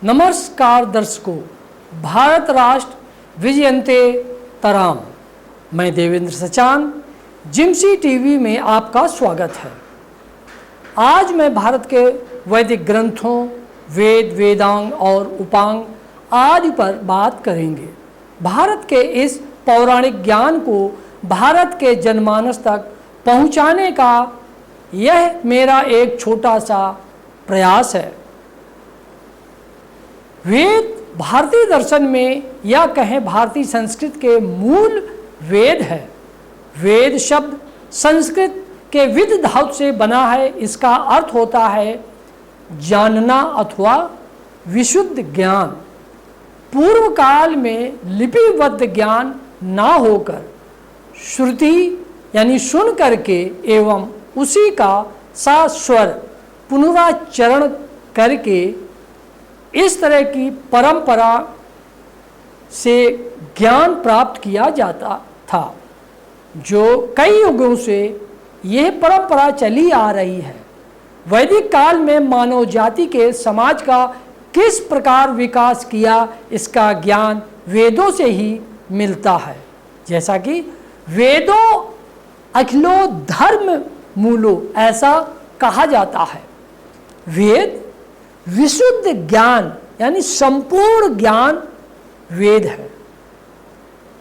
नमस्कार दर्शकों, भारत राष्ट्र विजयन्ते तराम। मैं देवेंद्र सचान, जिम्सी टीवी में आपका स्वागत है। आज मैं भारत के वैदिक ग्रंथों, वेद, वेदांग और उपांग आदि पर बात करेंगे। भारत के इस पौराणिक ज्ञान को भारत के जनमानस तक पहुंचाने का यह मेरा एक छोटा सा प्रयास है। वेद भारतीय दर्शन में या कहें भारतीय संस्कृत के मूल वेद है। वेद शब्द संस्कृत के विद धातु से बना है। इसका अर्थ होता है जानना अथवा विशुद्ध ज्ञान। पूर्व काल में लिपिबद्ध ज्ञान ना होकर श्रुति यानी सुन करके एवं उसी का सस्वर पुनराचरण करके इस तरह की परंपरा से ज्ञान प्राप्त किया जाता था, जो कई युगों से यह परंपरा चली आ रही है। वैदिक काल में मानव जाति के समाज का किस प्रकार विकास किया, इसका ज्ञान वेदों से ही मिलता है। जैसा कि वेदों अखिलो धर्म मूलो ऐसा कहा जाता है। वेद विशुद्ध ज्ञान यानी संपूर्ण ज्ञान वेद है।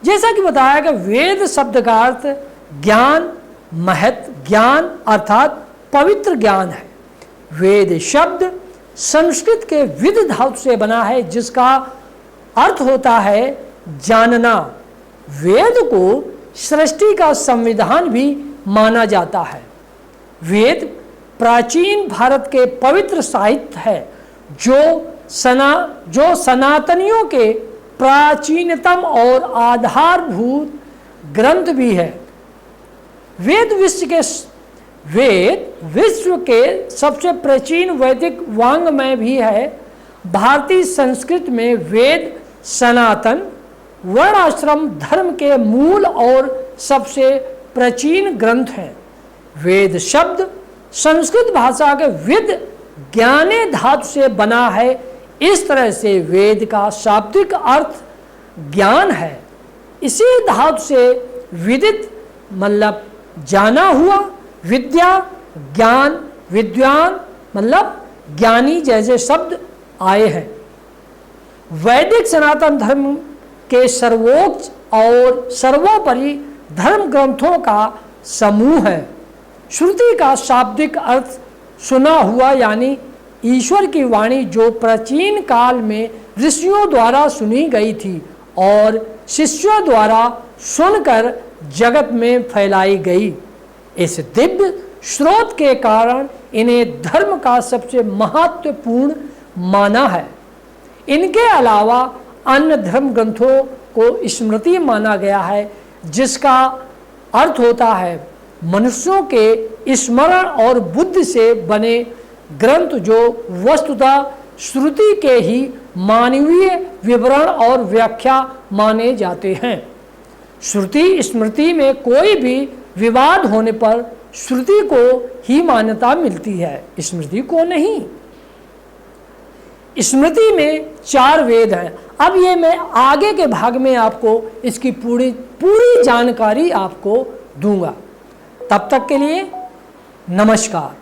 जैसा कि बताया कि वेद शब्द का अर्थ ज्ञान, महत ज्ञान अर्थात पवित्र ज्ञान है। वेद शब्द संस्कृत के विद धातु से बना है, जिसका अर्थ होता है जानना। वेद को सृष्टि का संविधान भी माना जाता है। वेद प्राचीन भारत के पवित्र साहित्य है, जो सनातनियों के प्राचीनतम और आधारभूत ग्रंथ भी है। वेद विश्व के सबसे प्राचीन वैदिक वाङ्मय भी है। भारतीय संस्कृत में वेद सनातन वर्णाश्रम धर्म के मूल और सबसे प्राचीन ग्रंथ हैं। वेद शब्द संस्कृत भाषा के विद ज्ञाने धातु से बना है। इस तरह से वेद का शाब्दिक अर्थ ज्ञान है। इसी धातु से विदित मतलब जाना हुआ, विद्या ज्ञान, विद्वान मतलब ज्ञानी जैसे शब्द आए हैं। वैदिक सनातन धर्म के सर्वोच्च और सर्वोपरि धर्म ग्रंथों का समूह है। श्रुति का शाब्दिक अर्थ सुना हुआ यानी ईश्वर की वाणी, जो प्राचीन काल में ऋषियों द्वारा सुनी गई थी और शिष्यों द्वारा सुनकर जगत में फैलाई गई। इस दिव्य स्रोत के कारण इन्हें धर्म का सबसे महत्वपूर्ण माना है। इनके अलावा अन्य धर्म ग्रंथों को स्मृति माना गया है, जिसका अर्थ होता है मनुष्यों के स्मरण और बुद्धि से बने ग्रंथ, जो वस्तुतः श्रुति के ही मानवीय विवरण और व्याख्या माने जाते हैं। श्रुति स्मृति में कोई भी विवाद होने पर श्रुति को ही मान्यता मिलती है, स्मृति को नहीं। स्मृति में 4 वेद हैं। अब ये मैं आगे के भाग में आपको इसकी पूरी जानकारी आपको दूंगा। तब तक के लिए नमस्कार।